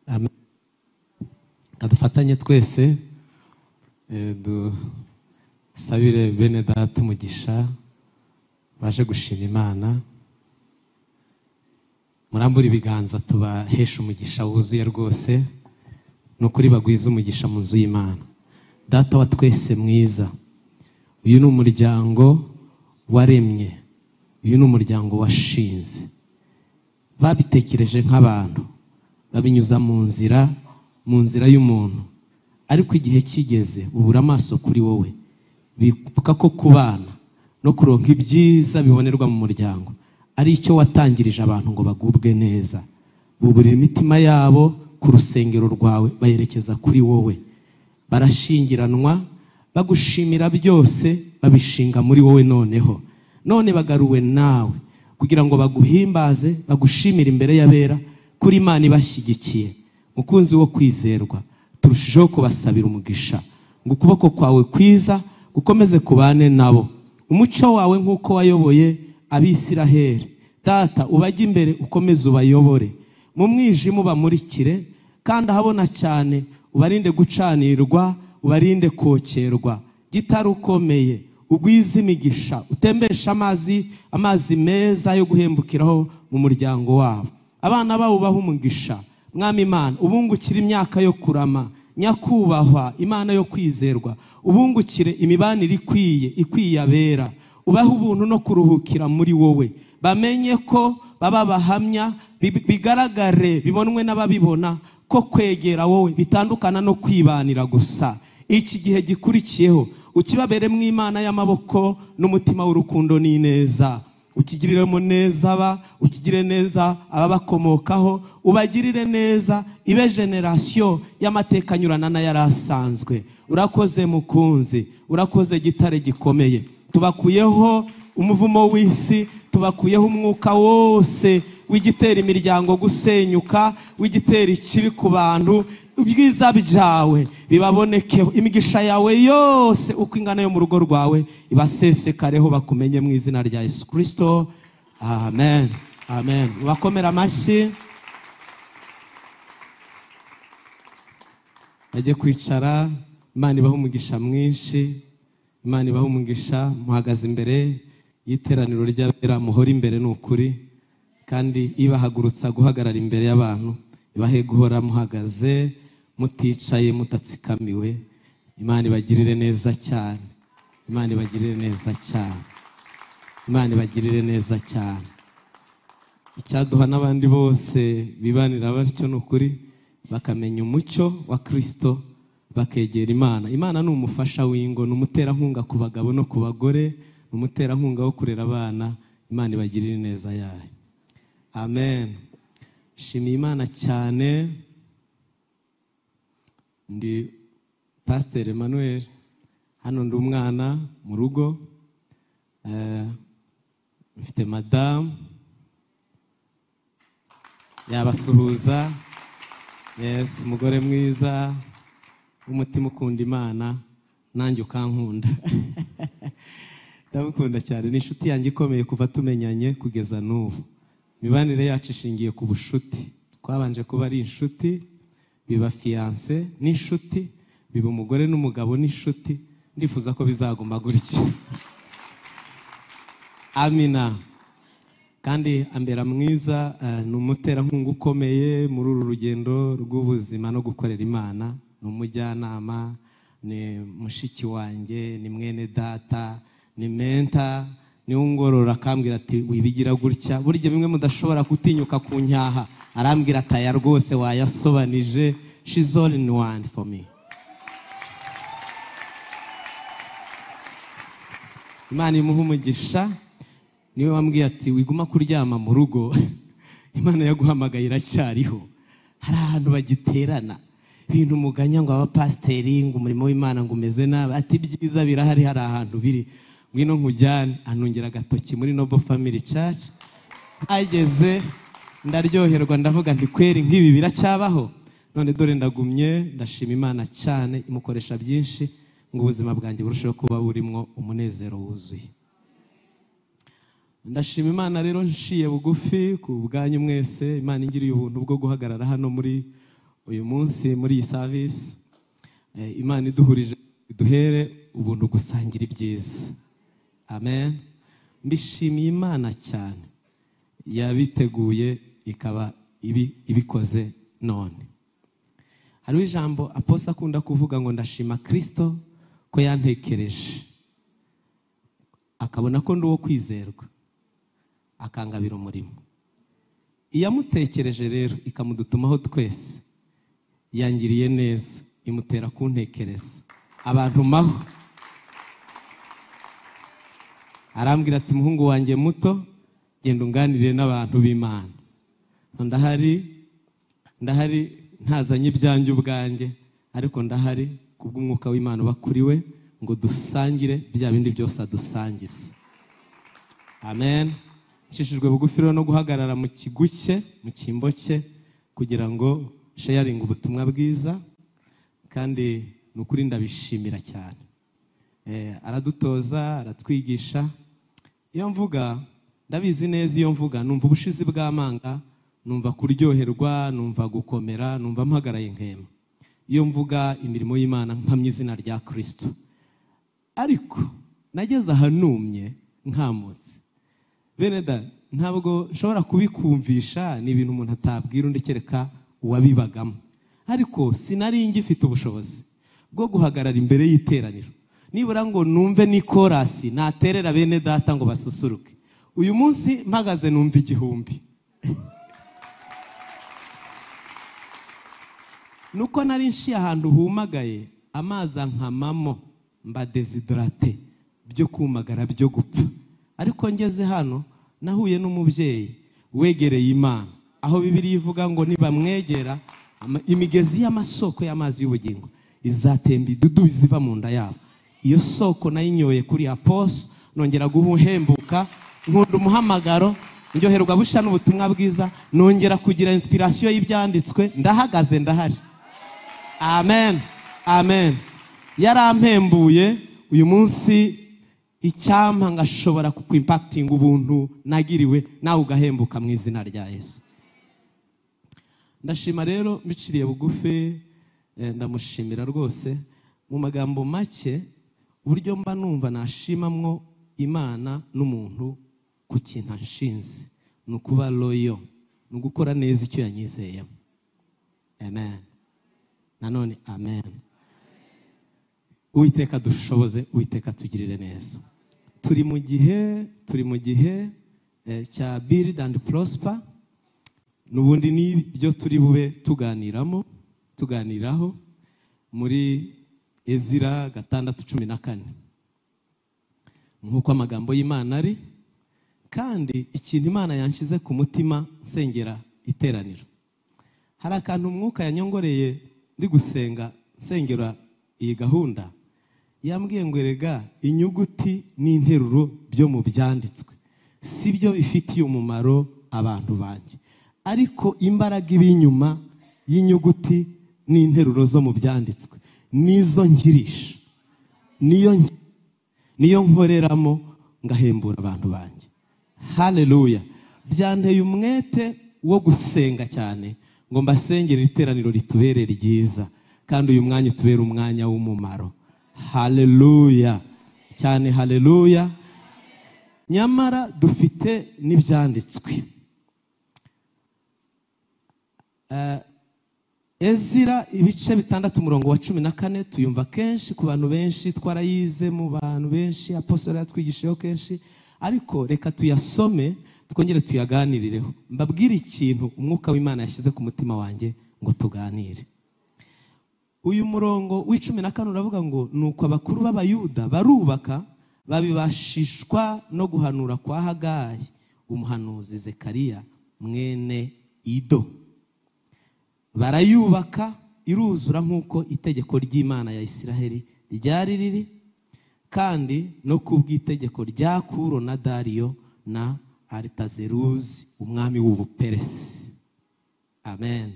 Amen. Kadufatanye twese dusabire bene data umugisha baje gushima Imana. Murambura ibiganza tubahesha umugisha wuzuye rwose, nukuri bagwiza umugisha mu nzu y'Imana. Data wa twese mwiza, uyu ni umuryango waremye, uyu ni umuryango washinze. Babitekereje nk'abantu, babinyuza mu nzira y'umuntu, ariko igihe kigeze ubura amaso kuri wowe, bibuka ko kubana no kuronka ibyiza bibonerwa mu muryango ari icyo watangirije abantu ngo bagubwe neza. Buburira imitima yabo ku rusengero rwawe, bayerekeza kuri wowe, barashingiranwa bagushimira byose, babishinga muri wowe. None bagaruwe nawe kugira ngo baguhimbaze, bagushimire imbere y'abera kuri Imana ibashyigikiye. Mukunzi wo kwizerwa, turushijeho kubasabira umugisha ngo ukuboko kwawe kwiza gukomeze kubane nabo, umucyo wawe nk'uko wayoboye Abisiraheli. Data, ubajye imbere ukomeze ubayobore, mu mwijima ubamurikire, kandi ahabona cyane ubarinde gucanirwa, ubarinde kokerwa. Gitari ukomeye, ugwize imigisha, utembesha amazi meza yo guhembukiraho mu muryango wabo. Abana babo baha umugisha, Mwami Imana, ubungukire imyaka yo kurama, nyakubahwa Imana yo kwizerwa, ubungukire imibanire ikwiye abera, ubahe ubuntu no kuruhukira muri wowe. Bamenye ko baba bahamya, bigaragare bibonwe n'ababibona ko kwegera wowe bitandukana no kwibanira gusa. Iki gihe gikurikiyeho ukibabere mu Imana y'amaboko n'umutima w'urukundo n'ineza. Ukigiriremo neza ukigire neza ababakomokaho, ubagirire neza, ibe generation y'amateka anyurana na yarasanzwe. Urakoze mukunzi, urakoze gitare gikomeye. Tubakuyeho umuvumo w'isi, tubakuyeho umwuka wose w'igitera imiryango gusenyuka, w'igitera ikibi ku bantu. Ubwiza byawe bibabonekeho, imigisha yawe yose uko ingana yo mu rugo rwawe ibasesekareho, bakumenye mu izina rya Yesu Kristo. Amen. Amen. Bakomera amashyi. Bajye kwicara. Imana ibaha umugisha mwinshi, Imana ibaha umugisha. Muhagaze imbere y'iteraniro ry'abera, muhora imbere n'ukuri, kandi ibahagurutsa guhagarara imbere y'abantu ibahe guhora muhagaze, muticaye, mutatsikamiwe. Imana ibagirire neza cyane, Imana ibagirire neza cyane, Imana ibagirire neza cyane. Icyaduha n'abandi bose bibanira batyo n'ukuri, bakamenya umucyo wa Kristo, bakegera Imana. Imana ni umufasha w'ingo, ni umuterankunga ku bagabo no ku bagore, ni umuterankunga wo kurera abana. Imana ibagirire neza yayo. Amen. Shimiye Imana cyane. Ndi Pastor Emmanuel, hano ndi umwana mu rugo, mfite madamu yabasuhuza. Yes, umugore mwiza w'umutima ukunda Imana, nanjye ukankunda. Ndamukunda cyane, ni inshuti yanjye ikomeye kuva tumenyanye kugeza n'ubu. Imibanire yacu ishingiye ku bushuti. Twabanje kuba ari inshuti, biba fiancé n'inshuti, biba umugore n'umugabo n'inshuti. Ndifuza ko bizaguma gutyo. Amina. Kandi ambera mwiza, ni umuterankunga ukomeye muri uru rugendo rw'ubuzima no gukorera Imana. Ni umujyanama, ni mushiki wanjye, ni mwene data, ni menta, ni ungorora, akambwira ati wibigira gutya, burya bimwe mudashobora kutinyuka kunyaha, arambwira ati aya rwose wayasobanije. She's all in one for me. Imana imuha umugisha. Niwe wambwiye ati wiguma kuryama mu rugo, Imana yaguhamagaye iracyariho. Hari ahantu bagiterana ibintu muganya ngo abapasiteri ngo umurimo w'Imana ngo umeze nabi, ati byiza birahari, hari ahantu biri, ngwino nkujyane. Anongera agatoki muri Noble Family Church. Ageze ndaryoherwa, ndavuga nti kweri nk'ibi biracyabaho. None dore ndagumye, ndashima Imana cyane, imukoresha byinshi ngo ubuzima bwanjye burusheho kuba burimo umunezero wuzuye. Ndashima Imana rero nshiye bugufi ku bwanyu mwese. Imana ingiriye ubuntu bwo guhagarara hano muri uyu munsi muri iyi service Imana iduhurije iduhere ubuntu gusangira ibyiza. Amen. Mbishimiye Imana cyane yabiteguye ikaba ibikoze none. Hariho ijambo aposa akunda kuvuga ngo ndashima Kristo ko yantekereje akabona ko ndi uwo kwizerwa akangabira umurimo. Iyamutekereje rero ikamudutumaho twese yangiriye neza imutera kuntekereza abantu maho. Arambwira ati muhungu wanjye muto genda unganirire n'abantu b'Imana. Ndahari ntazanye ibyanjye ubwanjye ariko ndahari kubw'umwuka w'Imana bakuriwe ngo dusangire bya bindi byose adusangiza. Amen. Nshishijwe bugufi no guhagarara mu kiguke mu kimboke kugira ngo sharing ubutumwa bwiza kandi nukuri ndabishimira cyane. Aradutoza aratwigisha. Iyo mvuga ndabizi neza iyo mvuga numva ubushizi bw'amanga, numva kuryoherwa, numva gukomera, numva mpagaraye nkema. Iyo mvuga imirimo y'Imana mpamya izina rya Kristo. Ariko nageze ahanumye nkamutse. Beneda ntabwo nshobora kubikumvisha, ni ibintu umuntu atabwira undi kereka uwabibagamo. Ariko sinari ngifite ubushobozi bwo guhagarara imbere y'iteraniro nibura ngo numve ni korasi naterera bene data ngo basusuruke. Uyu munsi mpagaze numva igihumbi. Nuko nari nshiye ahantu humagaye amazi ankamamo mba desidrate byo kumagara byo gupfa. Ariko ngeze hano nahuye n'umubyeyi wegereye Imana, aho Bibiliya ivuga ngo nibamwegera imigezi y'amasoko y'amazi y'ubugingo izatemba idudu ziva mu nda yabo. Iyo soko nayinyoye kuri Apostle nongera guhembuka nkunda umuhamagaro ndyoherwa busha n'ubutumwa bwiza nongera kugira inspiration y'ibyanditswe ndahagaze ndahari. Amen. Amen. Yarampembuye uyu munsi icyampa ngashobora kukw'impacting ubuntu nagiriwe nawe ugahembuka mu izina rya Yesu. Ndashima rero mbiciriye bugufi, ndamushimira rwose mu magambo make uburyo mba numva nashimamwo Imana n'umuntu ku kintu anshinze nukuba loyo nugukora neza icyo yanyizeyemo. Amen. Nanone amen. Uwiteka dushoboze, Uwiteka tugirire neza. Turi mu gihe cya build and prosper. Nubundi ni byo turi bube tuganiraho muri Ezira 6:14 nkuko amagambo y'Imana ari, kandi ikintu Imana yanshize ku mutima nsengera iteraniro. Hari akantu umwuka yanyongoreye ndi gusenga nsengera iyi gahunda, yambwiye ngo erega inyuguti n'interuro byo mu byanditswe sibyo bifitiye umumaro abantu banjye, ariko imbaraga ibinyuma y'inyuguti n'interuro zo mu byanditswe nizo ngirisha, niyo nkoreramo ngahembura abantu banjye. Haleluya. Byanteye umwete wo gusenga cyane ngo mbasengere iteraniro ritubere ryiza kandi uyu mwanya utubere umwanya w'umumaro. Haleluya cyane, haleluya. Nyamara dufite n'ibyanditswe. Ezira ibice 6:14 tuyumva kenshi ku bantu benshi, twarayize mu bantu benshi, Apostle yatwigisheho kenshi, ariko reka tuyasome twongere tuyaganirireho. Mbabwire ikintu umwuka w'Imana yashyize ku mutima wanjye ngo tuganire. Uyu murongo w'14 uravuga ngo nuko abakuru b'Abayuda barubaka babibashishwa no guhanura kwa Hagayi umuhanuzi Zekariya mwene Ido. Barayubaka iruzura nk'uko itegeko ry'Imana ya Isiraheli ryari riri, kandi no kubw'itegeko rya Kuro na Dariyo na Artazeruzi umwami w'Ubuperesi. Amen.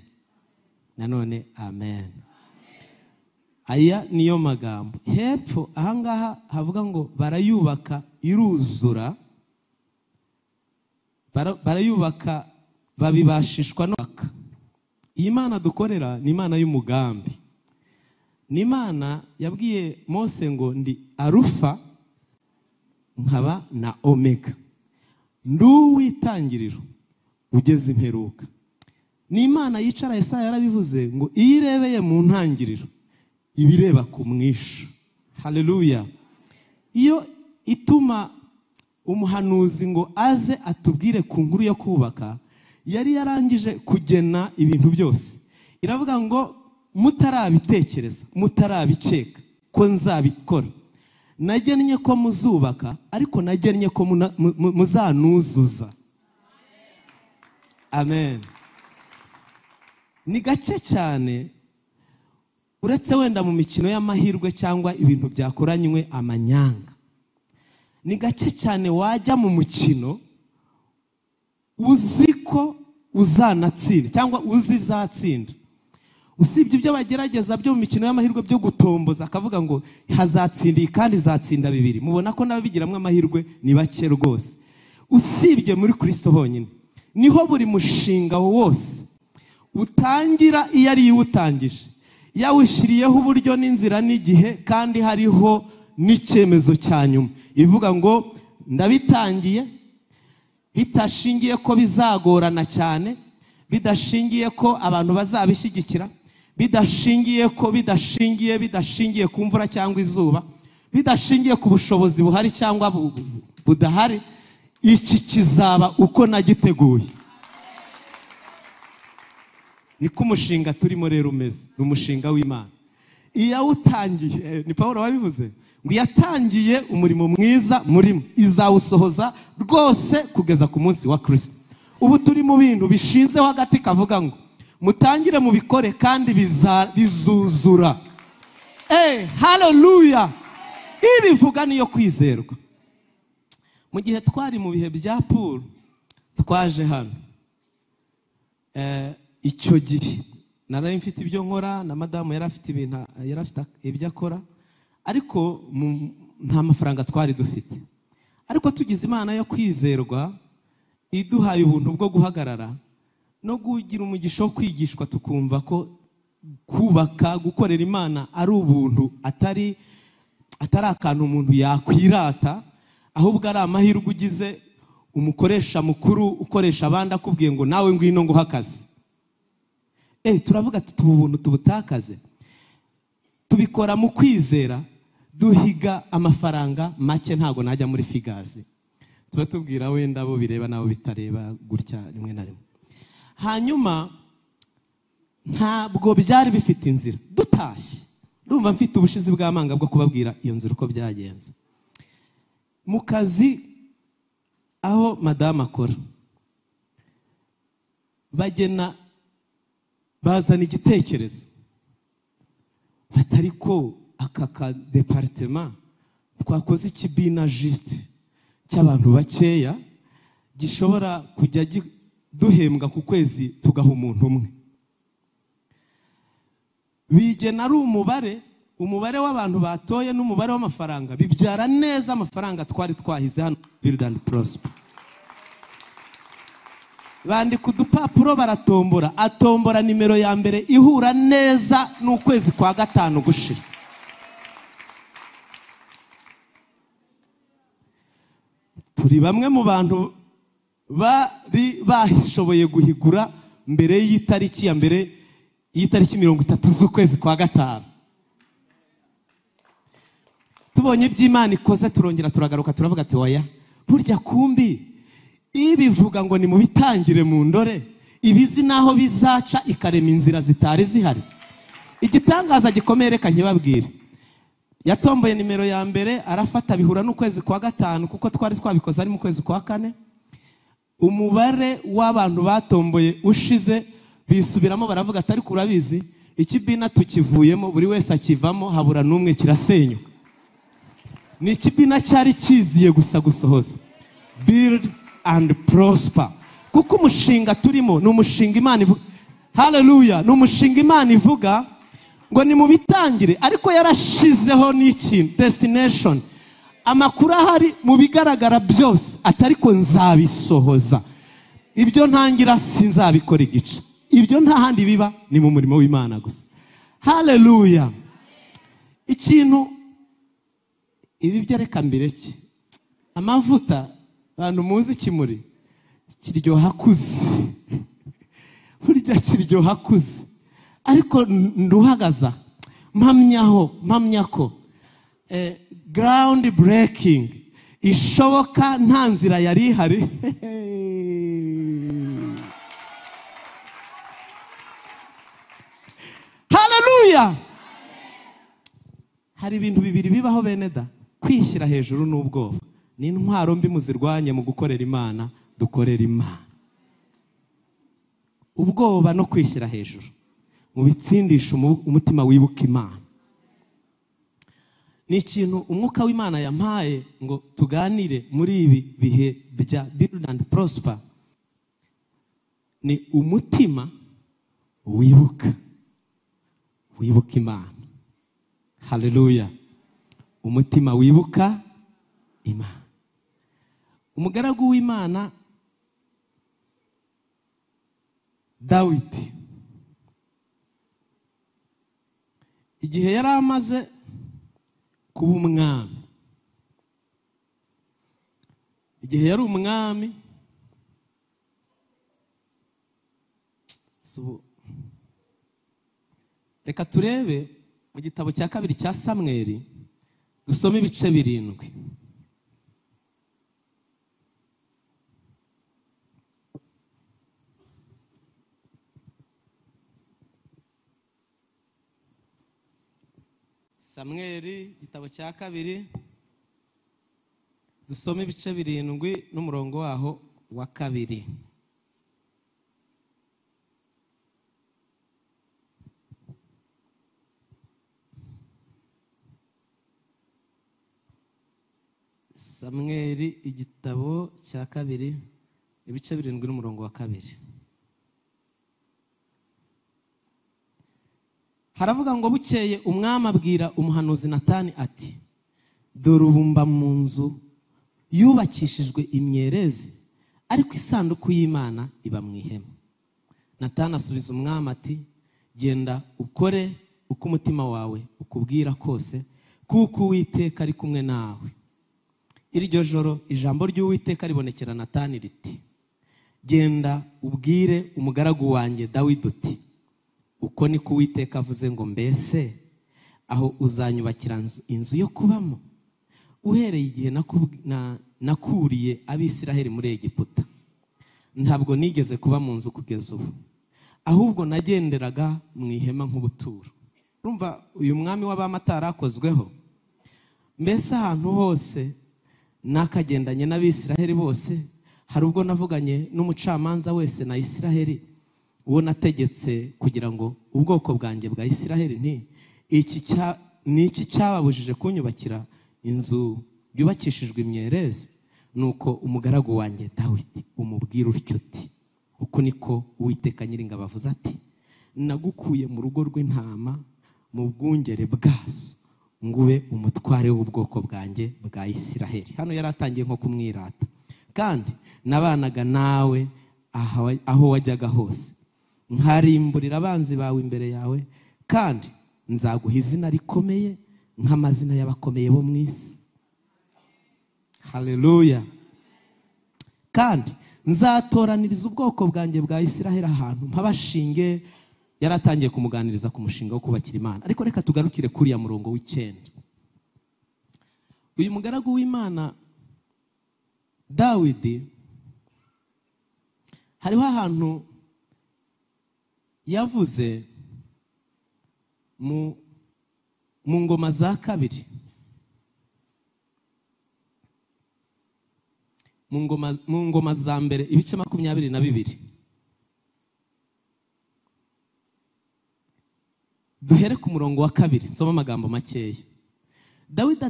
Nanone amen. Aya niyo magambo. Hepfo ahangaha havuga ngo barayubaka iruzura, barayubaka babibashishwa no iyi Mana dukorera ni Imana y'umugambi. Ni Imana yabwiye Mose ngo ndi Arufa nkaba na Omega, nduwitangiriro ugeze imperuka. Ni Imana yicara, Yesaya yarabivuze ngo iyo irebeye mu ntangiriro ibireba ku mwisho. Haleluya. Iyo ituma umuhanuzi ngo aze atubwire ku nkuru yo kubaka, yari yarangije kugena ibintu byose. Iravuga ngo mutarabitekereza, mutarabikeka ko nzabikora, nagennye ko muzubaka, ariko nagennye ko muzanuzuza. Amen. Ni gake cyane, uretse wenda mu mikino y'amahirwe cyangwa ibintu byakoranywe amanyanga, ni gake cyane wajya mu mukino uzi ko uzanatsinda cyangwa uzizatsinda. Usibye ibyo bagerageza byo mu mikino y'amahirwe byo gutomboza, akavuga ngo hazatsindiye kandi zatsinda 2. Mubona ko nababigiramwe amahirwe ni bake rwose. Usibye muri Kristo honyine niho buri mushinga wose utangira iyo ari iwutangije, yawushiriyeho uburyo n'inzira n'igihe, kandi hariho n'icyemezo cya nyuma. Ivuga ngo ndabitangiye, bitashingiye ko bizagorana cyane, bidashingiye ko abantu bazabishyigikira, bidashingiye ku mvura cyangwa izuba, bidashingiye ku bushobozi buhari cyangwa budahari. Iki kizaba uko nagiteguye. Niko umushinga turimo rero umeze, ni umushinga w'Imana. Iyo utangiye, ni Pawulo wabivuze ngo yatangiye umurimo mwiza murimo, izawusohoza rwose kugeza ku munsi wa Kristo. Ubu turi mu bintu bishinzeho hagati kavuga ngo mutangire mu bikore kandi bizuzura. Haleluya. Ibivuga niyo kwizerwa. Mu gihe twari mu bihe bya Paul, twaje hano, icyo gihe nari mfite ibyo nkora, na madamu yari afite ibyo akora, ariko nta mafaranga twari dufite. Ariko tugize Imana yo kwizerwa, iduhaye ubuntu bwo guhagarara no kugira umugisha wo kwigishwa, tukumva ko kubaka, gukorera Imana ari ubuntu, atari akantu umuntu yakwirata, ahubwo ari amahirwe ugize umukoresha mukuru ukoresha abandi akubwiye ngo nawe ngwino nguha akazi. Turavuga tubu buntu tubutakaze, tubikora mu kwizera, duhiga amafaranga make, ntago najya muri figazi. Tuba tubwira wenda abo bireba nabo bitareba gutya rimwe na rimwe. Hanyuma ntabwo byari bifite inzira. Dutashye, ndumva mfite ubushizi bw'amanga bwo kubabwira iyo nzira uko byagenze. Mu kazi aho madamu akora, bazana igitekerezo batari ko aka departement twakoze ikibina juste cy'abantu bakeya gishobora kujya duhembwa ku kwezi tugaha umuntu umwe. Bigena ari umubare w'abantu batoye n'umubare w'amafaranga, bibyara neza amafaranga twari twahize hano Build and Prosper. Bandika udupapuro baratombora, atombora nimero ya mbere ihura neza n'ukwezi kwa 5 gushira. Turi bamwe mu bantu bari bashoboye guhigura mbere y'itariki ya mbere y'itariki 30 z'ukwezi kwa 5. Tubonye iby'Imana ikoze, turongera turagaruka turavuga ati oya, burya kumbi ibivuga ngo ni mu bitangire mu ndore, ibizi naho bizaca ikarema inzira zitari zihari. Igitangaza gikomeye reka nkibabwire, yatomboye nimero ya mbere, arafata bihura n'ukwezi kwa 5, kuko twari twabikoze ari mu kwezi kwa 4. Umubare w'abantu batomboye ushize bisubiramo, baravuga atari kurabizi ikibina tukivuyemo, buri wese akivamo, habura n'umwe kirasenyuka. Ni ikibina cyari kiziye gusa gusohoza Build and Prosper, kuko umushinga turimo ni umushinga Imana ivuga. Haleluya. Ni umushinga Imana ivuga ngo ni mu bitangire, ariko yarashizeho n'ikintu destination. Amakuru ahari mu bigaragara byose atari ko nzabisohoza. Ibyo ntangira sinzabikora igice, ibyo nta handi biba, ni mu murimo w'Imana gusa. Haleluya. Ikintu ibi byo reka mbireke. Amavuta abantu muzi kimuri kiryoha kuze. Burya kiryoha kuze. Ariko nduhagaza mpamya ko ground breaking ishoboka nta nzira yari ihari. Haleluya. Hari ibintu bibiri bibaho bene da, kwishyira hejuru n'ubwoba. Ni intwaro mbi muzirwanye mu gukorera Imana, dukorera Imana. Ubwoba no kwishyira hejuru mu bitsindisha umutima wibuka Imana. Ni ikintu umwuka w'Imana yampaye ngo tuganire muri ibi bihe bya Build and Prosper. Ni umutima wibuka Imana. Haleluya. Umutima wibuka Imana. Umugaragu w'Imana Dawidi, igihe yari amaze kuba umwami, igihe yari umwami, reka turebe mu gitabo cya 2 cya Samweli, dusome ibice 7. Samweli igitabo cya 2 dusome ibice 7 n'umurongo waho wa 2. Samweli igitabo cya 2 ibice 7 n'umurongo wa 2. Haravuga ngo bukeye umwami abwira umuhanuzi Natani ati, dore ubumba mu nzu yubakishijwe imyerezi, ariko isanduku y'Imana iba mu ihema. Natani asubiza umwami ati, genda ukore uko umutima wawe ukubwira kose, kuko Uwiteka ari kumwe nawe. Iryo joro ijambo ry'Uwiteka ribonekera Natani riti, genda ubwire umugaragu wanjye Dawidi uti, uko niko Uwiteka avuze ngo mbese aho uzanyubakira inzu yo kubamo, uhereye igihe nakuriye Abisiraheli muri Egiputa. Ntabwo nigeze kuba mu nzu kugeza ubu, ahubwo nagenderaga mu ihema nk'ubuturo. Urumva uyu mwami w'Abamata akozweho. Mbese ahantu hose nakagendanye n'Abisiraheli bose, hari ubwo navuganye n'umucamanza wese na Isiraheli, uwo nategetse kugira ngo ubwoko bwanjye bwa Isiraheli iki cyababujije kunyubakira inzu yubakishijwe imyerezi. Nuko umugaragu wanjye Dawidi umubwira utyo uti, uko niko Uwiteka Nyiringabo avuze ati, nagukuye mu rugo rw'intama mu bwungere bwazo, ngube umutware w'ubwoko bwanjye bwa Isiraheli. Hano yari atangiye nko kumwirata. Kandi nabanaga nawe aho wajyaga hose, nkarimburira abanzi bawe imbere yawe, kandi nzaguha izina rikomeye nk'amazina y'abakomeye bo mu isi. Haleluya. Kandi nzatoraniriza ubwoko bwanjye bwa Isiraheli ahantu mpabashinge. Yaratangiye kumuganiriza ku mushinga wo kubakira Imana. Ariko reka tugarukire kuri ya murongo w'9. Uyu mugaragu w'Imana Dawidi, hariho ahantu yavuze mu ngoma za 2, mu ngoma za mbere ibice 22. Duhere ku murongo wa 2, soma amagambo makeya. Dawidi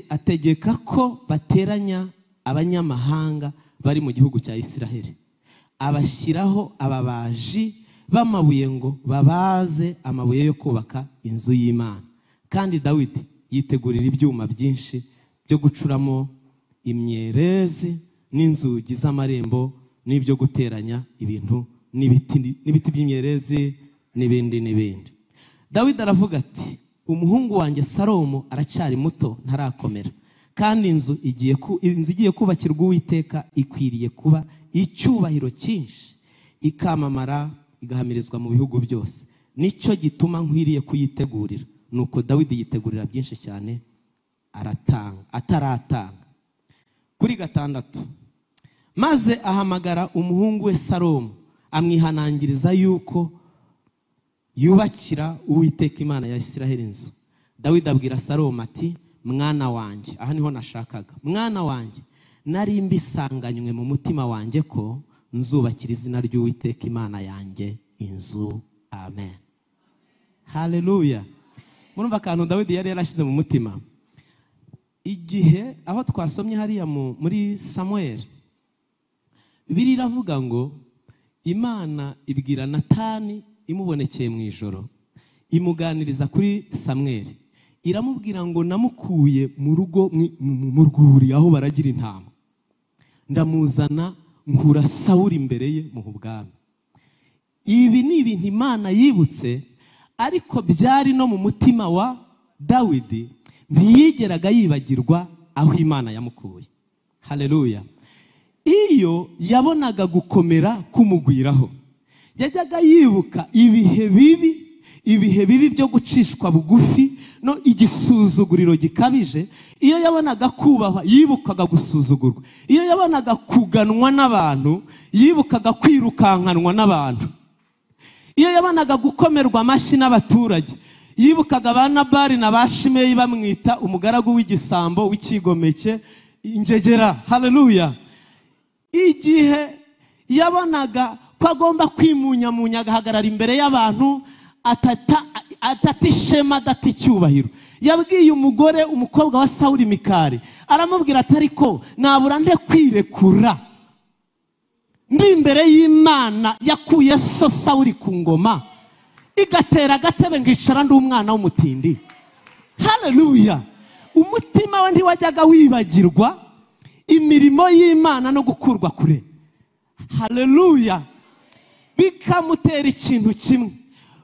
ategeka ko bateranya abanyamahanga bari mu gihugu cya Isiraheli, abashyiraho ababaji b'amabuye ngo babaze amabuye yo kubaka inzu y'Imana. Kandi Dawidi yitegurira ibyuma byinshi byo gucuramo imyerezi n'inzugi z'amarembo n'ibyo guteranya ibintu n'ibiti by'imyerezi n'ibindi. Dawidi aravuga ati umuhungu wanjye Salomo aracyari muto ntarakomera, kandi inzu igiye kubakirwa Uwiteka ikwiriye kuba icyubahiro cyinshi, ikamamara igahamirizwa mu bihugu byose. Nicyo gituma nkwiriye kuyitegurira. Nuko Dawidi yitegurira byinshi cyane ataratanga. Kuri 6, maze ahamagara umuhungu we Salomo amwihanangiriza yuko yubakira Uwiteka Imana ya Isiraheli inzu. Dawidi abwira Salomo ati mwana wanjye, aha niho nashakaga, mwana wanjye, nari mbisanganywe mu mutima wanjye ko nzubakira izina ry'Uwiteka Imana yanjye inzu. Amen. Haleluya. Murumva akantu Dawidi yari yarashize mu mutima. Igihe aho twasomye hariya muri Samuel, Bibiliya iravuga ngo Imana ibwira Natani imubonekeye mu ijoro, imuganiriza kuri Samuel, iramubwira ngo namukuye mu rugo mu rwuri aho baragira intama, ndamuzana nkura Sawuli imbere ye mu bwami. Ibi ni ibintu Imana yibutse, ariko byari no mu mutima wa Dawidi, ntiyigeraga yibagirwa aho Imana yamukuye. Haleluya. Iyo yabonaga gukomera kumugwiraho, yajyaga yibuka ibihe bibi byo gucishwa bugufi no igisuzuguriro gikabije. Iyo yabonaga kubahwa yibukaga gusuzugurwa. Iyo yabonaga kuganwa n'abantu yibukaga kwirukankanwa n'abantu. Iyo yabonaga gukomerwa amashyi n'abaturage yibukaga ba Nabali na ba Shimeyi bamwita umugaragu w'igisambo w'ikigomeke, ingegera. Haleluya. Igihe yabonaga ko agomba kwimunyamunya agahagarara imbere y'abantu atatishema adaticyubahiro, yabwiye umukobwa wa Sawuli Mikali, aramubwira ati ariko nabura nde kwirekura ndi imbere y'Imana yakuye so Sawuli ku ngoma igatera agatebe ngicara ndi umwana w'umutindi. Haleluya. Umutima we ntiwajyaga wibagirwa imirimo y'Imana no gukurwa kure. Haleluya. Bikamutera ikintu kimwe,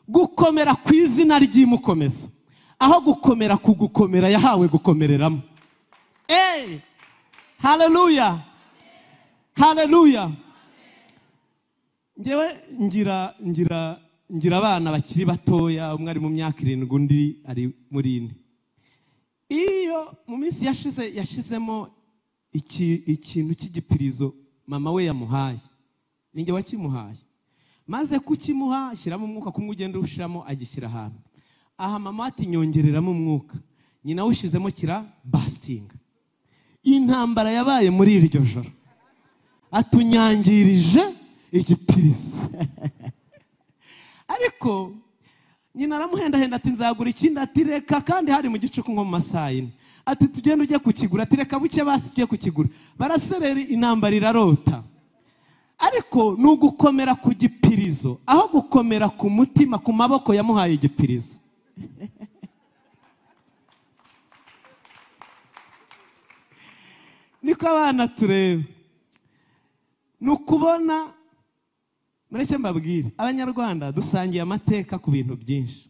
gukomera ku izina ry'imukomeza, aho gukomera kugukomera yahawe gukomereramo. Haleluya. Haleluya. Ngewe ngira abana bakiri batoya, umwe ari mu myaka 7 undi ari muri 4. Iyo mu minsi yashizemo ikintu cy'igipirizo mama we yamuhaye, ninjye wakimuhaye, maze kukimuha ashyiramo umwuka kumugenda ushiramo agishyira ahantu. Aha mama ati nyongereramo umwuka, nyina wishizemo kira bastinga. Intambara yabaye muri iryo joro, atunyangirije igipirizo. Ariko nyina aramuhenda ati nzagura ikindi, ati reka, kandi hari mu gicuku nko mu masaha 4, ati tugende ujye kukigura, ati reka buke basi tujye kukigura. Baraserera, intambara irarota. Ariko nugukomera ku gipirizo aho gukomera ku mutima, ku maboko yamuhaye igipirizo. Niko abana tureba. Nukubona mureke mbabwire, Abanyarwanda dusangiye amateka ku bintu byinshi.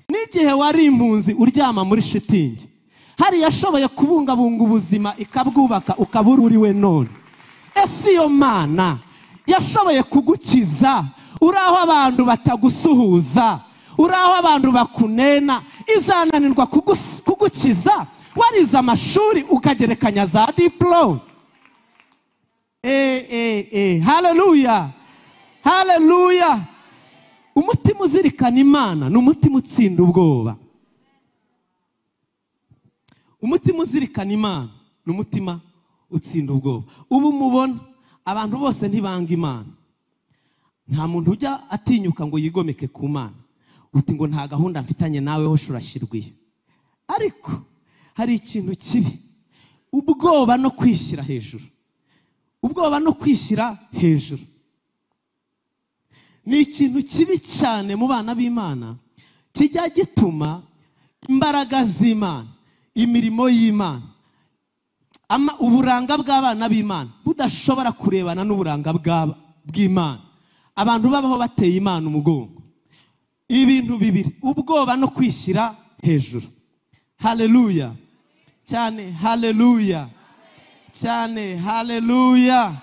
N'igihe wari impunzi uryama muri shitingi, hari yashoboye kubungabunga ubuzima ikabwubaka ukabura uriwe none. Ese iyo Mana yashoboye kugukiza uraho abantu batagusuhuza, uraho abantu bakunena, izananirwa kugukiza warize amashuri ukagerekanya za diplome? Haleluya. Haleluya. Umutima uzirikana Imana ni umutima utsinda ubwoba. Umutima uzirikana Imana ni umutima utsinda ubwoba. Ubu mubona abantu bose ntibanga Imana. Nta muntu ujya atinyuka ngo yigomeke ku Mana, uti ngo nta gahunda mfitanye nawe ho shurashirwiye. Ariko hari ikintu kibi, ubwoba no kwishyira hejuru. Ubwoba no kwishyira hejuru ni ikintu kibi cyane mu bana b'Imana, kijya gituma imbaraga z'Imana, imirimo y'Imana, uburanga bw'abana b'Imana budashobora kurebana n'uburanga bw'Imana. abantu babaho bateye Imana umugongo. Ibintu bibiri, ubwoba no kwishyira hejuru. Haleluya cyane, haleluya cyane, haleluya.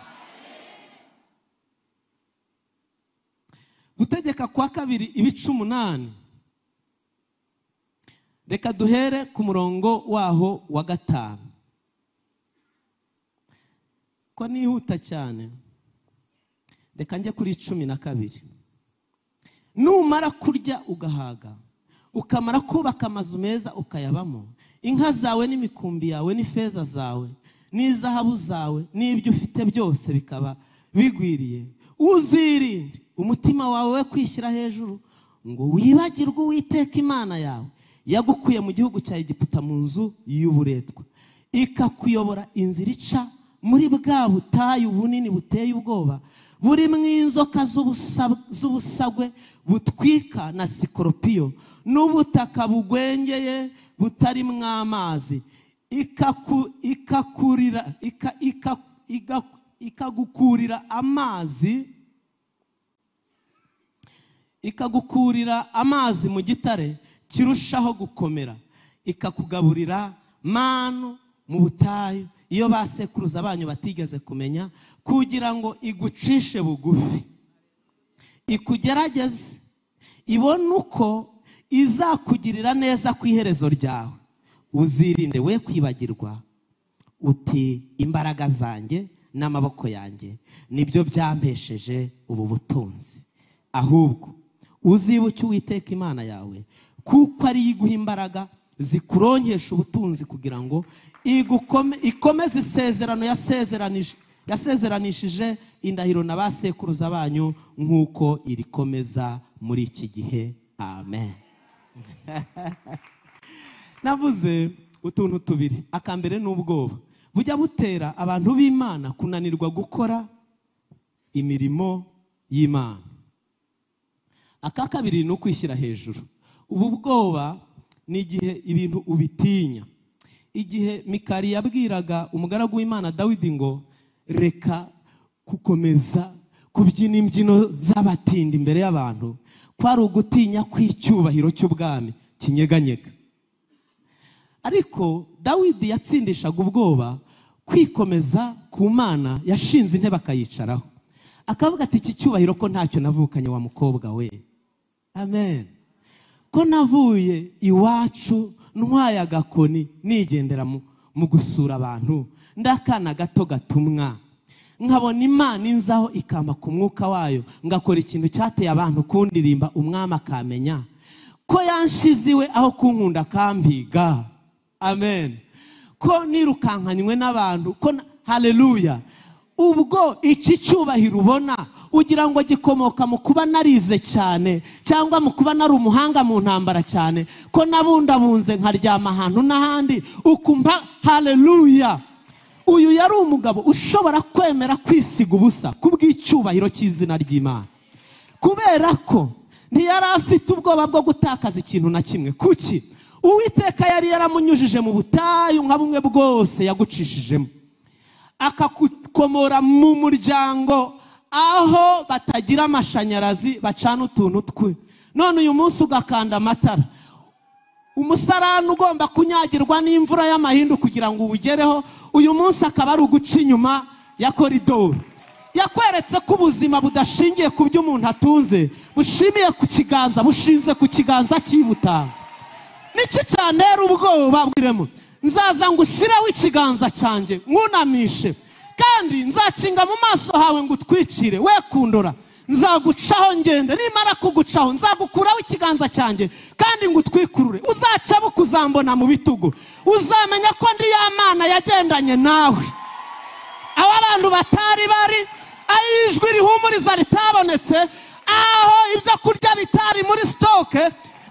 Gutegeka kwa kabiri ibice 8. Reka duhere ku murongo waho wa 5. Ko nihuta cyane, reka njye kuri 12. Numara kurya ugahaga, ukamara kubaka amazu meza ukayabamo, inka zawe n'imikumbi yawe n'ifeza zawe n'izahabu zawe n'ibyo ufite byose bikaba bigwiriye, uzirinde umutima wawe we kwishyira hejuru ngo wibagirwe Uwiteka Imana yawe yagukuye mu gihugu cya Egiputa mu nzu y'uburetwa, ikakuyobora inzira ica muri bwa butayu bunini buteye ubwoba, buri mw'inzoka z'ubusagwe butwika na sikoropiyo, n'ubutaka bugwengeye butari mw'amazi, ikagukurira amazi mu gitare kirushaho gukomera, ikakugaburira manu mu butayu iyo basekuruza banyu batigeze kumenya, kugira ngo igucishe bugufi, ikugerageze, ibone uko izakugirira neza ku iherezo ryawe. Uzirinde we kwibagirwa uti imbaraga zanjye n'amaboko yanjye nibyo byampesheje ubu butunzi, ahubwo uzibuke Uwiteka Imana yawe, kuko ari iguha imbaraga zikuronkesha ubutunzi, kugira ngo ikomeze isezerano yasezeranishije indahiro na basekuruza banyu, nk'uko irikomeza muri iki gihe. Amen. Navuze utuntu tubiri. Akambere n'ubwoba bujya butera abantu b'Imana kunanirwa gukora imirimo y'Imana. Aka kabiri ni ukwishyira hejuru. Ubu bwoba ni igihe ibintu ubitinya. Igihe Mikali yabwiraga umugaragu w'Imana Dawidi ngo reka gukomeza kubyina imbyino z'abatindi imbere y'abantu, kwari ugutinya kw'icyubahiro cy'ubwami kinyeganyega. Ariko Dawidi yatsindishaga ubwoba kwikomeza ku Mana yashinze intebe akayicaraho, akavuga ati iki cyubahiro ko ntacyo navukanye wa mukobwa we. Amen. Ko navuye iwacu ntwaye agakoni nigendera mu gusura abantu, ndakana gato gatumwa, nkabona Imana inzaho ikamba ku mwuka wayo, ngakora ikintu cyateye abantu kundirimba umwami akamenya ko yanshiziwe aho kunkunda kampiga. Amen. Ko nirukankanywe n'abantu, ko haleluya. Ubwo iki cyubahiro ubona ugira ngo gikomoka mu kuba narize cyane, cyangwa mu kuba nari umuhanga mu ntambara cyane, ko nabundabunze nkaryama ahantu n'ahandi ukumva. Haleluya. Uyu yari umugabo ushobora kwemera kwisiga ubusa kubw'icyubahiro cy'izina ry'Imana, kubera ko ntiyari afite ubwoba bwo gutakaza ikintu na kimwe. Kuki? Uwiteka yari yaramunyujije mu butayu nka bumwe bwose yagucishijemo, akakukomora mu muryango aho batagira amashanyarazi, bacana utuntu twe. None uyu munsi ugakanda amatara, umusarani ugomba kunyagirwa n'imvura y'amahindu kugira ngo uwugereho, uyu munsi akaba ari uguca inyuma ya koridoro. Yakweretse ko ubuzima budashingiye ku byo umuntu atunze, bushimiye ku kiganza, bushinze ku kiganza cy'ibutanga. Niki cyantera ubwoba? Bwiremo nzaza ngo ushireho ikiganza cyanjye nkunamishe, kandi nzacinga mu maso hawe ngo utwikire, we kundora nzagucaho ngende, nimara kugucaho nzagukuraho ikiganza cyanjye kandi ngo utwikurure, uzaca bukuzambona mu bitugu, uzamenya ko ndi ya Mana yagendanye nawe aho abantu batari bari, ayijwi rihumuriza ritabonetse, aho ibyo kurya bitari muri stoke,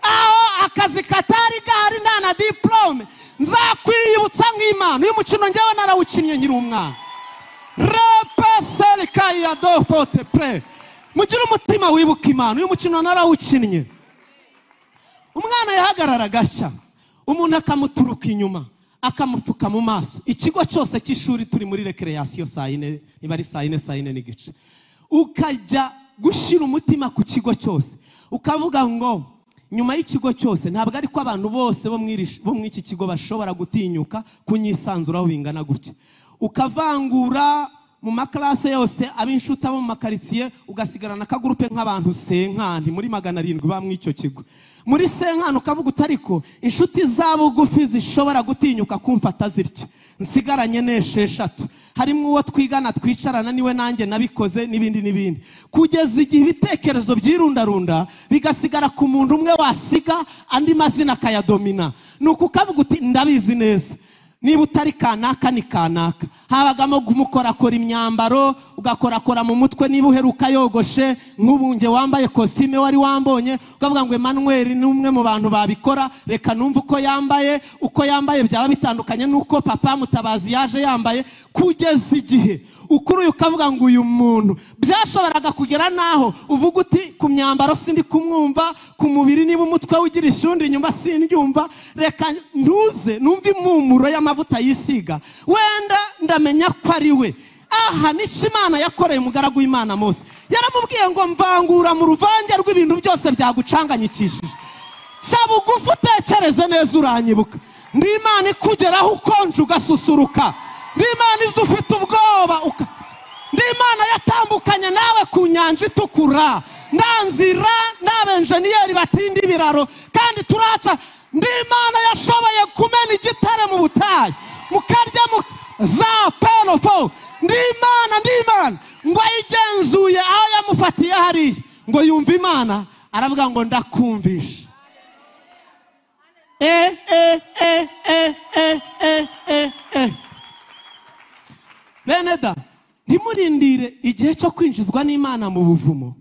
aho akazi katari gahari nta na diplome. Nzakwiyibutsa nk'Imana. Uyu mukino njyewe narawukinnye nkiri umwana. Repesel kaya dofote pre. Mugira umutima wibuka Imana. Uyu mukino narawukinnye. Umwana yahagarara gashya, umuntu akamuturuka inyuma akamupfuka mu maso. Ikigo cyose cy'ishuri turi muri recreation saa 4, niba ari saa 4 n'igice, ukajya gushyira umutima ku kigo cyose ukavuga ngo nyuma y'ikigo cyose ntabwo ari ko abantu bose bo mw'iki kigo bashobora gutinyuka kunyisanzuraho bingana gutya, ukavangura mu maklase yose ab'inshuti abo mu makaritsiye ugasigarana akagurupe nk'abantu senkani muri 700 ba mw'icyo kigo. Muri senkani ukavuga utariko inshuti zabugufi zishobora gutinyuka kumfata zitya, nsigaranye n'esheshatu, harimo uwo twigana twicarana niwe nanjye nabikoze n'ibindi kugeza igihe ibitekerezo byirundarunda bigasigara ku muntu umwe wasiga andi mazina akayadomina. Nuko ukavuga uti ndabizi neza niba utari kanaka ni kanaka, habagamo kumukorakora imyambaro ugakorakora mu mutwe, niba uheruka yogoshe nk'ubunge wambaye costume wari wambonye ukavuga ngo Emmanuel ni umwe mu bantu babikora, reka numva uko yambaye byaba bitandukanye nuko papa Mutabazi yaje yambaye, kugeza igihe ukuri ukavuga ngo uyu muntu byashoboraga kugera naho uvuga uti ku myambaro sindi kumwumva, ku mubiri niba umutwe ugira ishundi inyuma sindyumva, reka ntuze numva impumuro y'amavuta yisiga wenda ndamenya ko ari we. Aha ni Imana yakoreye umugaragu w'Imana Mose, yaramubwiye ngo mvangura mu ruvange rw'ibintu byose byagucanganyikishije, sabugufu utekereze neza uranyibuka. Ndi Imana ikugeraho ukonje ugasusuruka, ndi Imana izi ufite ubwoba, ndi Imana yatambukanye nawe ku nyanja itukura, ndanzira n'abenjeniyeri batindi ibiraro kandi turaca, ndi Imana yashoboye kumena igitare mu butayu mukarya za penofo, ndi Imana ngo ayigenzuye aho yamufatiye hariya ngo yumva Imana aravuga ngo ndakumvisha. Beneda, ntimurindire igihe cyo kwinjizwa n'Imana mu buvumo,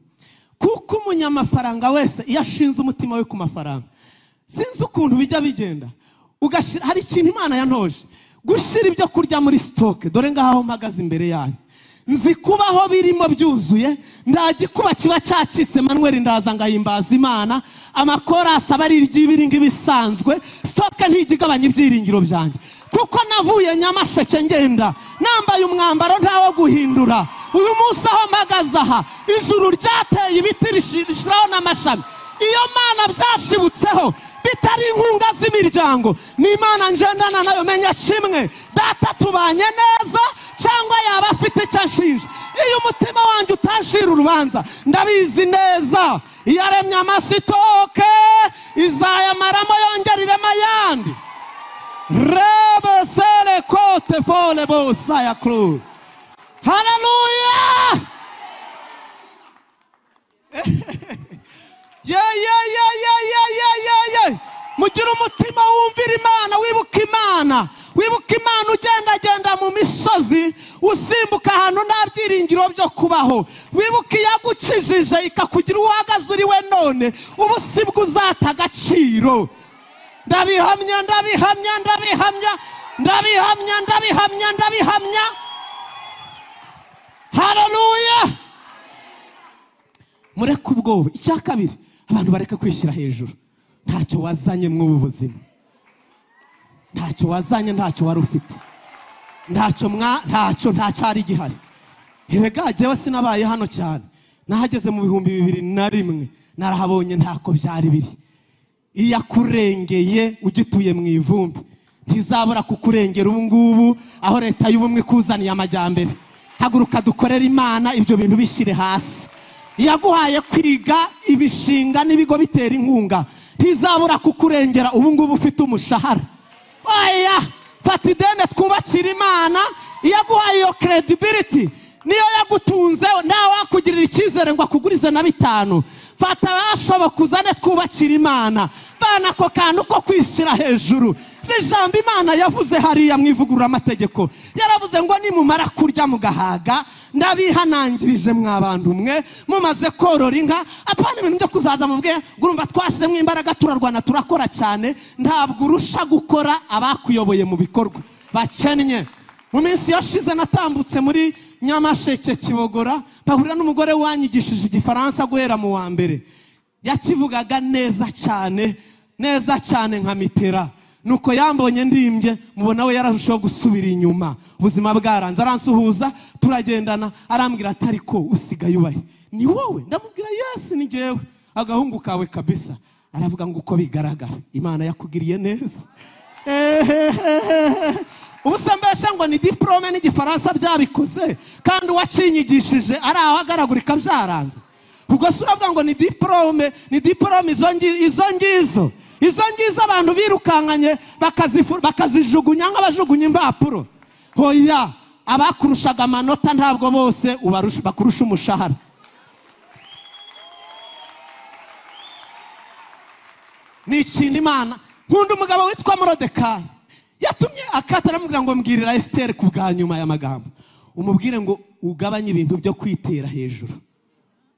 kuko umunyamafaranga wese iyo ashinze umutima we ku mafaranga, sinzi ukuntu bijya bigenda, hari ikintu Imana yantoje gushyira ibyo kurya muri stoke. Dore ngaho mpagaze imbere yanyu, nzi kubaho birimo byuzuye, ndagikuba kiba cyacitse Emmanuel ndaza ngahimbaza Imana, amakorasi aba ari iry'ibiri nk'ibisanzwe, stoke ntigigabanya ibyiringiro byanjye, kuko navuye Nyamasheke ngenda nambaye umwambaro ntawo guhindura. Uyu munsi aho mpagaze aha ijuru ryateye ibiti rishiraho n'amashami, iyo Mana byashibutseho bitari inkunga z'imiryango, ni Imana ngendana nayo. Menya kimwe, data tubanye neza cyangwa yaba afite icyo anshinja. Iyo umutima wanjye utashira urubanza ndabizi neza iyo aremye amasitoke izayamaramo yongeriremo ayandi. Rebe sele kote fole bosa ya kru. Hallelujah. Mugira umutima wumvira Imana, wibuka Imana, ugendagenda mu misozi usimbuka ahantu nta byiringiro byo kubaho, wibuka iyagukijije ikakugira uhagaze uri we none, ubu sibwo uzata agaciro. Ndabihamya. Hallelujah. Mureke ubwoba. Icya kabiri, abantu bareka kwishyira hejuru. Ntacyo wazanye mu buzima, ntacyo wazanye, ntacyo wari ufite, ntacyo ari gihari. Erega jewe sinabaye hano cyane, nahageze mu 2001 narahabonye ntako byari biri. Iyakurengeye ugituye mu ivumbi ntizabura kukurengera ubu ngubu aho leta y'ubumwe kuzaniye amajyambere. Haguruka dukorera Imana, ibyo bintu bishyire hasi. Yaguhaye kwiga ibishinga n'ibigo bitera inkunga, ntizabura kukurengera ubu ngubu ufite umushahara. Oya, fata ideni twubakira Imana. Yaguhaye iyo credibility, niyo yagutunze, nawe wakugirira icyizere ngo akugurize na 5. Fata bashoboka uzane twubakira Imana. Bana ko kantu ko kwishyira hejuru, zijambo Imana yavuze hariya mwivugurura amategeko, yaravuze ngo nimumara kurya mugahaga ndabihanangirije mwabantu mwe mumaze korora inka. Apana ibintu byo kuzaza mubwe gurumva twashyizemo imbaraga turarwana turakora cyane, ntabwo urusha gukora abakuyoboye mu bikorwa bakennye. Mu minsi yashize natambutse muri Nyamasheke Kibogora, bahurira n'umugore wanyigishije Igifaransa guhera mu wa mbere, yakivugaga neza cyane nka Mitera. nuko yambonye ndimbye mubona we yararushaho gusubira inyuma, ubuzima bwaranze, aransuhuza turagendana, arambwira ati ariko usigaye ubahe, ni wowe? Ndamubwira yes ni jewe, agahungu kawe kabisa. Aravuga ngo uko bigaragara Imana yakugiriye neza. Ubusambesha ngo ni diplome n'igifaransa byabikoze kandi wacinyigishije ari aho agaragurika byaranze. Ubwo se uravuga ngo ni diplome izo ngizo abantu birukankanye bakazijugunya nk'abajugunya impapuro. Hoya, abakurushaga amanota ntabwo bose bakurusha umushahara. Ni ikintu Imana. Nkunda umugabo witwa Morodekayi, yatumye Akata aramubwira ngo mbwirira Esiteri ku bwa nyuma y'amagambo, umubwire ngo ugabanye ibintu byo kwitera hejuru,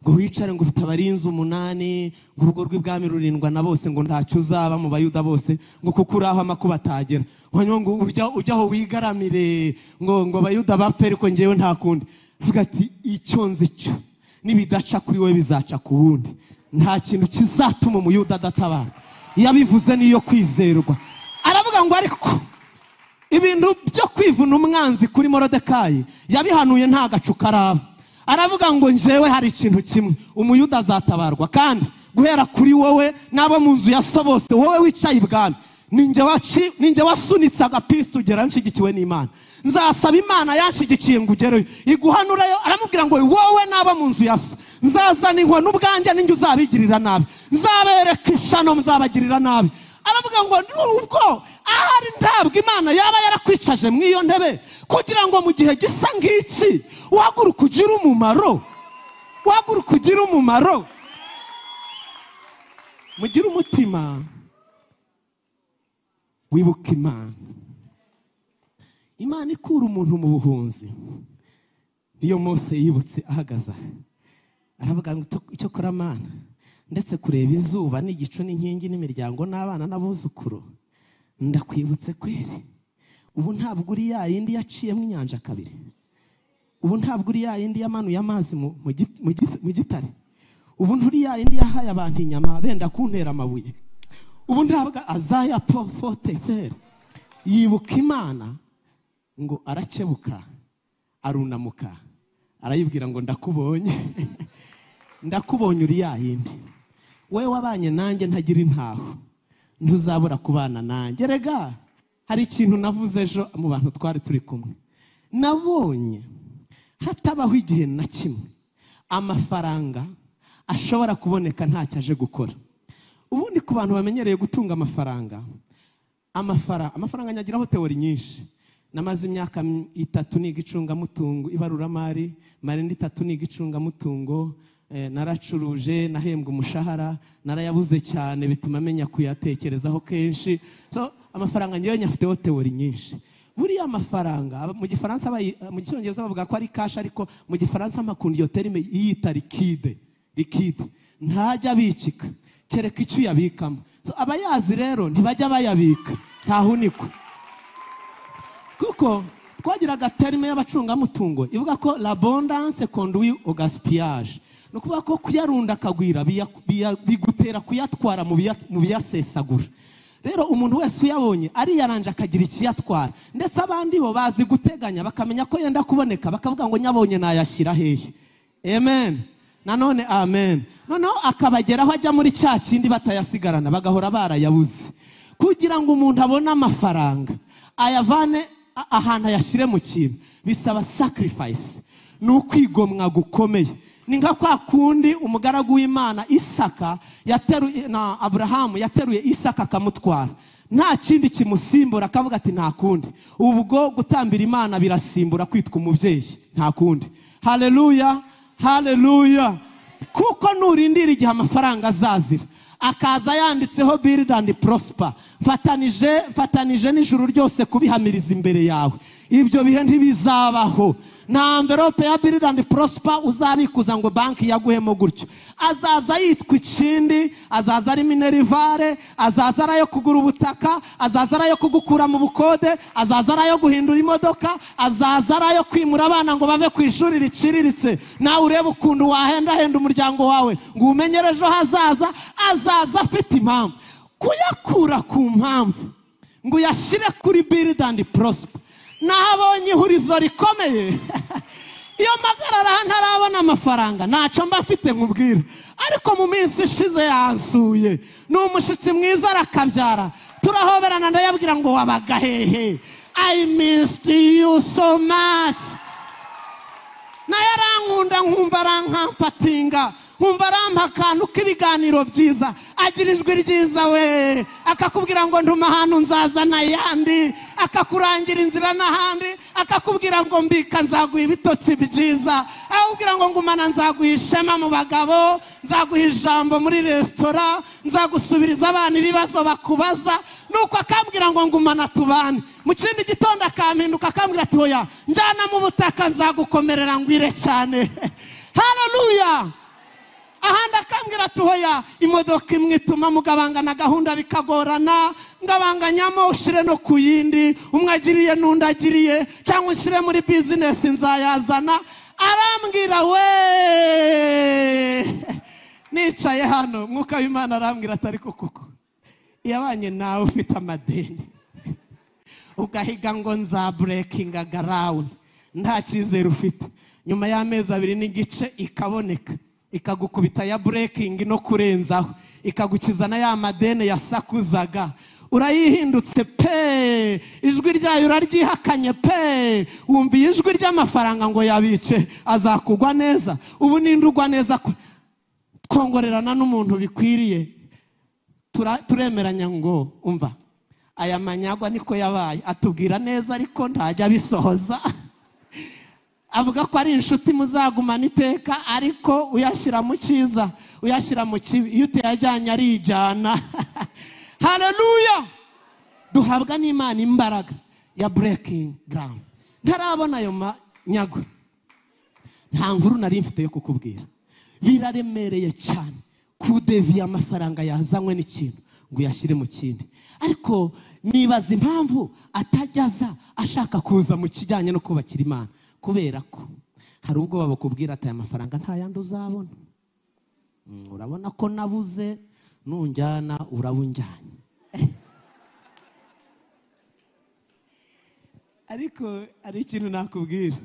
ngo wicare ngo ufite abarinzi 8, ngo urugo rw'ibwami rurindwa na bose, ngo ntacyo uzaba mu Bayuda bose, ngo kuko uraho amakuba atagera, ngo ujyaho wigaramire, ngo Bayuda bapfe ariko ngewe nta kundi. Vuga ati icyo nzi cyo nibidaca kuri we bizaca ku wundi, nta kintu kizatuma umuyuda adatabara. Yabivuze niyo kwizerwa. Aravuga ngo ariko ibintu byo kwivuna umwanzi kuri Morodekayi yabihanuye nta gacu karaba. Aravuga ngo njewe hari ikintu kimwe, umuyuda azatabarwa kandi guhera kuri wowe nabo mu nzu ya so bose, wowe wicaye ibwami, ninjye wasunitse agapisi ugera nshigikiwe n'Imana. Nzasaba Imana yanshigikiye ngo ugereyo iguhanureyo. Aramubwira ngo wowe nabo mu nzu ya so nzazana inkoni ubwanjye ninjye uzabigirira nabi, nzabereka ishano muzabagirira nabi. Aravuga ngo ubwo ahari ntabwo Imana yaba yarakwicaje mu iyo ntebe kugira ngo mu gihe gisa ngiki uhaguruka ugira umumaro, mugire umutima wibuka Imana. Imana ikura umuntu mu buhunzi. Niyo Mose yibutse ahagaze, aravuga ngo icyo kora Mana, ndetse kureba izuba n'igicu n'inkingi n'imiryango n'abana n'abuzukuru, ndakwibutse kweri. Ubu ntabwo uri ya yindi yaciyemo inyanja kabiri, ubu ntabwo uri ya yindi yamanuye amazi mu gitare, ubu nturi ya yindi yahaye abantu inyama benda kuntera amabuye, ubu ntabwo azaya pofotefer. Yibuka Imana ngo arakebuka, arunamuka, arayibwira ngo ndakubonye ndakubonye uri ya yindi, wewe wabanye nanjye ntagira intaho, ntuzabura kubana nanjye. Rega hari ikintu navuze ejo mu bantu twari turi kumwe, nabonye hatabaho igihe na kimwe amafaranga ashobora kuboneka ntacyo aje gukora. Ubundi ku bantu bamenyereye gutunga amafaranga nyagiraho teori nyinshi. Namaze imyaka 3 niga icungamutungo, ibaruramari, mari 3 niga icungamutungo, naracuruje, nahembwa umushahara, narayabuze cyane bituma menya kuyatekerezaho kenshi. So amafaranga ngiye nyafiteho teori nyinshi. Buriya amafaranga mu Gifaransa mu Cyongereza bavuga ko ari cash, ariko mu Gifaransa amakundi yo terime yita liquide. Ntajya bicika kereka icyo yabikamo. So abayazi rero ntibajya bayabika, ntahuniko. Kuko twagiraga terime y'abacungamutungo ivuga ko l'abondance conduit au gaspillage. Nukuvuga ko kuyarunda akagwira bigutera kuyatwara mu biyasesagura. Rero umuntu wese uyabonye ari yaranje akagira ikiyatwara, ndetse abandi bo bazi guteganya bakamenya ko yenda kuboneka, bakavuga ngo nyabonye nayashyira hehe. Amen. Nanone amen. Noneho akabageraho ajya muri cya kindi batayasigarana, bagahora barayabuze. Kugira ngo umuntu abone amafaranga ayavane ahantu ayashyire mu kintu bisaba sacrifice, n'ukwigomwa gukomeye. Ni nka kwa kundi umugaragu w'Imana Isaka yateruye na Abrahamu yateruye Isaka akamutwara, nta kindi kimusimbura, akavuga ati nta kundi, ubwo gutambira Imana birasimbura kwitwa umubyeyi, nta kundi. Haleluya, haleluya. Kuko nurindira igihe amafaranga azazira akaza yanditseho build and prosper, mfatanije n'ijuru ryose kubihamiriza imbere yawe, ibyo bihe ntibizabaho. Na envelope ya build and prosper uzabikuza ngo banki yaguhemo gutyo. Azaza yitwa ikindi, azaza ari minerivare, azaza arayo kugura ubutaka, azaza arayo kugukura mu bukode, azaza arayo guhindura imodoka, azaza arayo kwimura abana ngo bave ku ishuri riciriritse. Nawe urebe ukuntu wahenda umuryango wawe ngo umenyerejo hazaza. Azaza afite impamvu. Kuyakura ku mpamvu ngo uyashyire kuri build and prosper. Nahabonye ihurizo rikomeye. Iyo magarara ntarabona amafaranga ntacyo mba mfite nkubwira, ariko mu minsi ishize yansuye, ni umushitsi mwiza arakabyara, turahoberana ndayabwira ngo wabaga hehe, I missed you so much. Naye arankunda nkumva arankampatinga, nkumva arampa akantu k'ibiganiro byiza, agira ijwi ryiza we, akakubwira ngo nduma ahantu nzaza n'ayandi, akakurangira inzira n'ahandi, akakubwira ngo mbika nzaguha ibitotsi byiza, akakubwira ngo ngumana nzaguha ishema mu bagabo, nzaguha ijambo muri resitora, nzagusubiriza abana ibibazo bakubaza. Nuko akambwira ngo ngumana tubane. Mu kindi gitondo akampinduka akambwira ati hoya njana mu butaka nzagukomerera ngwire cyane. Haleluya. Ahandi akambwira ati hoya imodoka imwe ituma mugabangana gahunda bikagorana, ngabanganyamo ushire no kuyindi, umwe agiriye n'undi agiriye, cyangwa ushire muri business nzayazana. Arambwira we, nicaye hano mwuka w'Imana arambwira atari kuko yabanye nawe ufite amadeni ugahiga ngo nza breaking ground, nta cyizere ufite, nyuma y'amezi 2 n'igice ikaboneka, ikagukubita ya breaking no kurenzaho, ikagukiza na ya madeni yasakuzaga, urayihindutse pe, ijwi ryayo uraryihakanye pe, wumviye ijwi ry'amafaranga ngo yabice azakugwa neza. Ubu nindugwa neza kongorerana n'umuntu bikwiriye, turemeranya ngo umva aya manyagwa niko yabaye, atubwira neza ariko ntajya bisohoza. Avuga ko ari inshuti muzagumana iteka, ariko uyashyira mu cyiza uyashyira mu kibi, iyo utayajyanye arijyana. Haleluya. Duhabwa n'Imana imbaraga ya breaking ground. Ntarabona ayo manyagwa, nta nkuru nari mfite yo kukubwira, biraremereye cyane kudeviya amafaranga yazanywe n'ikintu ngo yashyire mu kindi. Ariko nibaza impamvu atajyaza ashaka kuza mu kijyanye no kubakira Imana, kubera ko hari ubwo babakubwira ati aya mafaranga nta yandi uzabona, urabona ko nabuze, nunjyana urabunjyanye. Ariko ari ikintu nakubwira,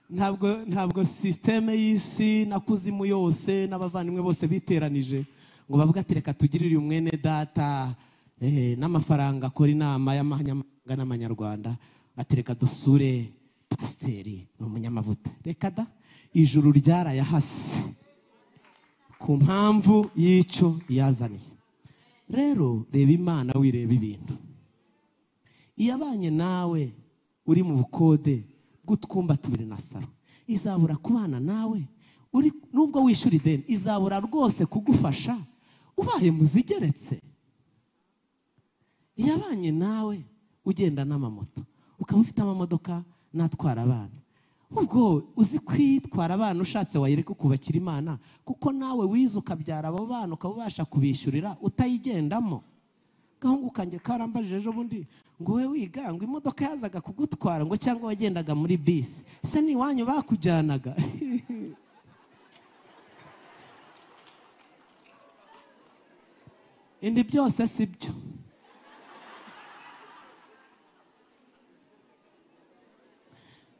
ntabwo systeme y'isi na kuzimu yose n'abavandimwe bose biteranije ngo bavuga ati reka tugirire umwene data n'amafaranga akora inama y'amahanga n'amanyarwanda, ati reka dusure pasiteri n'umunyamavuta. Reka da, ijuru ryarayahase ku mpamvu y'icyo yazaniye. Rero reba Imana wireba ibintu. Iyabanye nawe uri mu bukode bw'utwumba 2 na saro, izabura kubana nawe uri nubwo wishyura ideni, izabura rwose kugufasha ubaye muzigeretse. Iyabanye nawe ugenda n'amamoto, ukaba ufite amamodoka natwara abana, ubwo uzi kwitwara abana ushatse wayireka kubakira Imana, kuko nawe wize ukabyara abo bana ukabasha kubishyurira utayigendamo. Gahungu kanjye karambajije ejo bundi ngo we wiga ngo imodoka yazaga kugutwara ngo cyangwa wagendaga muri bisi, se ni wanyu bakujyanaga? Indi byose sibyo.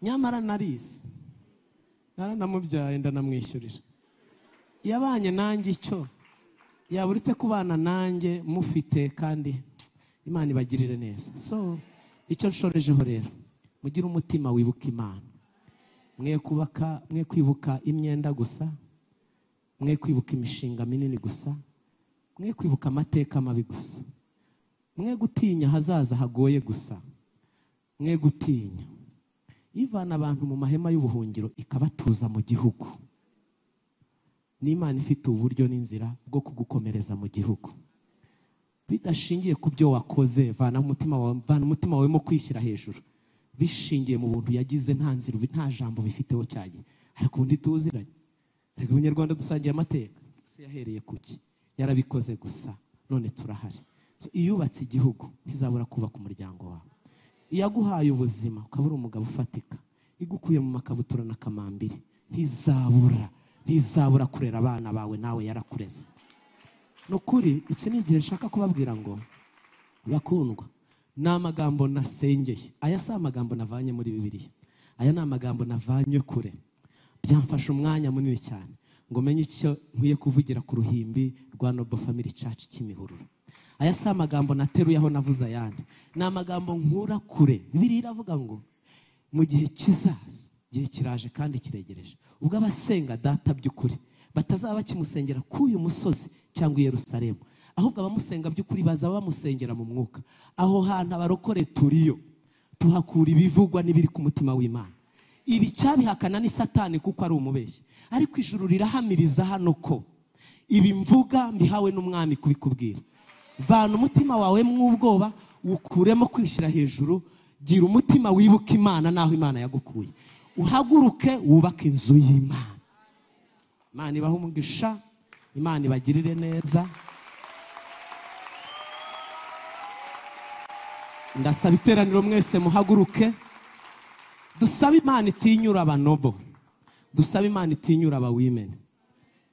Nyamara narize, naranamubyaye ndanamwishyurira. Yabanye nanjye icyo yaburite kubana nanjye mufite, kandi Imana ibagirire neza. So icyo nshorejeho rero, mugire umutima wibuka Imana, mwe kwibuka imyenda gusa, mwe kwibuka imishinga minini gusa, mwe kwibuka amateka mabi gusa, mwe gutinya hazaza hagoye gusa, mwe gutinya. Ivana abantu mu mahema y'ubuhungiro ikabatuza mu gihugu. N'Imana ifite uburyo n'inzira bwo kugukomereza mu gihugu, bidashingiye ku byo wakoze. Vana umutima wawe mu kwishyira hejuru, bishingiye mu buntu yagize, nta nzira nta jambo bifiteho cyane. Ariko ubundi tuziranye, reka Abanyarwanda dusangiye amateka, se yahereye kuki, yarabikoze gusa, none turahari. Iyubatse igihugu ntizabura kubaka umuryango wawe. Iyaguhaye ubuzima ukabura umugabo ufatika, igukuye mu makabutura na kamambiri, ntizabura kurera abana bawe nawe yarakureze. Nukuri iki ni igihe nshaka kubabwira ngo bakundwa, ni amagambo nasengeye. Aya si amagambo navanye muri Bibiliya, aya ni amagambo navanye kure. Byamfashe umwanya munini cyane ngo menye icyo nkwiye kuvugira ku ruhimbi rwa Noble Family Church Kimihurura. Aya si amagambo nateruye aho navuze ayandi, ni amagambo nkura kure. Bibiliya iravuga ngo mu gihe kizaza, gihe kiraje kandi kiregereje, ubwo abasenga data by'ukuri batazaba bakimusengera k'uyu musozi cyangwa i Yerusalemu, ahubwo abamusenga by'ukuri bazaba bamusengera mu mwuka. Aho hantu abarokore turiyo tuhakura ibivugwa n'ibiri ku mutima w'Imana. Ibi cyabihakana ni Satani kuko ari umubeshyi, ariko ijuru rirahamiriza hano ko ibi mvuga mbihawe n'umwami kubikubwira. Vana umutima wawe mw'ubwoba, ukuremo kwishyira hejuru, gira umutima wibuka Imana naho Imana yagukuye, uhaguruke wubake inzu y'Imana. Imana ibahe umugisha, Imana ibagirire neza. Ndasaba iteraniro mwese muhaguruke, dusaba Imana itinyura abanobo, dusaba Imana itinyura abawomen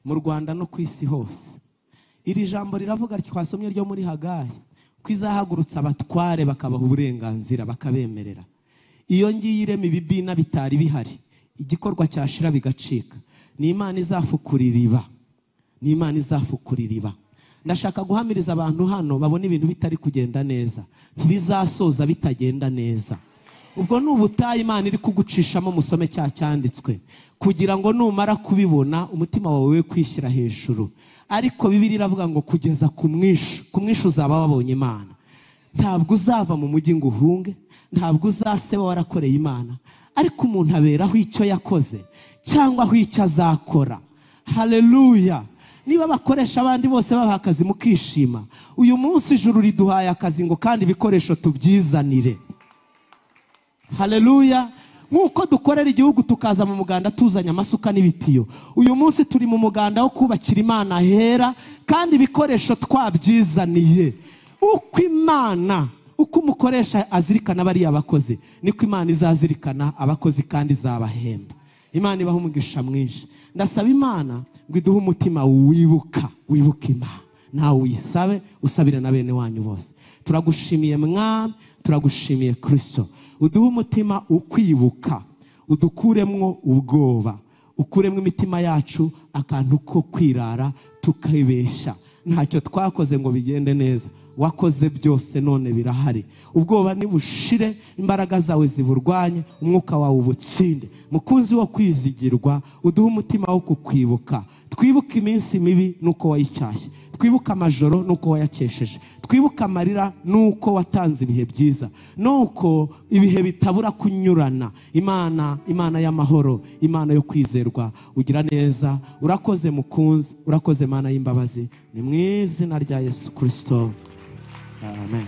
mu Rwanda no ku isi hose. Iri jambo riravuga twasomye ryo muri Hagayi ko izahagurutsa abatware bakabaha uburenganzira bakabemerera. Iyo ngiye irema ibibina bitari bihari, igikorwa cyashira bigacika, ni Imana izafukura iriba, ni Imana izafukura iriba. Ndashaka guhamiriza abantu hano babona ibintu bitari kugenda neza, ntibizasoza bitagenda neza. Ubwo n'ubutayi Imana iri kugucishamo musome cyanditswe kugira ngo numara kubibona umutima wawe we kwishyira hejuru. Ariko Bibiliya iravuga ngo kugeza ku mwishu uzaba wabonye Imana. Ntabwo uzava mu mujyi ngo uhunge, ntabwo uzaseba warakoreye Imana, ariko umuntu aberaho icyo yakoze cyangwa aho icyo azakora. Haleluya. Niba bakoresha abandi bose babaha akazi mukishima, uyu munsi ijuru riduhaye akazi ngo kandi ibikoresho tubyizanire. Haleluya. Nkuko dukorera igihugu tukaza mu muganda tuzanya amasuka n'ibitiyo, uyu munsi turi mu muganda wo kubakira Imana hera kandi ibikoresho twabyizaniye. Uko Imana, uko umukoresha azirikana bari abakozi, niko Imana izazirikana abakozi kandi izabahemba. Imana ibaha umugisha mwinshi. Ndasaba Imana ngo iduhe umutima wibuka Imana, nawe uyisabe usabire na bene wanyu bose. Turagushimiye Mwami, turagushimiye Kristo. Uduhe umutima ukwibuka, udukuremwo ubwoba, ukuremwo imitima yacu akantu ko kwirara tukibesha. Ntacyo twakoze ngo bigende neza, wakoze byose none birahari. Ubwoba nibushire, imbaraga zawe ziburwanye, umwuka wawe ubutsinde. Mukunzi wo kwizigirwa, uduhe umutima wo kukwibuka. Twibuka iminsi mibi nuko wayicyashye, twibuka amajoro nuko wayakesheje, twibuka amarira nuko watanze ibihe byiza, nuko ibihe bitabura kunyurana. Imana y'amahoro, Imana yo kwizerwa, ugira neza. Urakoze mukunzi, urakoze Mana y'imbabazi, ni mu izina rya Yesu Kristo. Amen.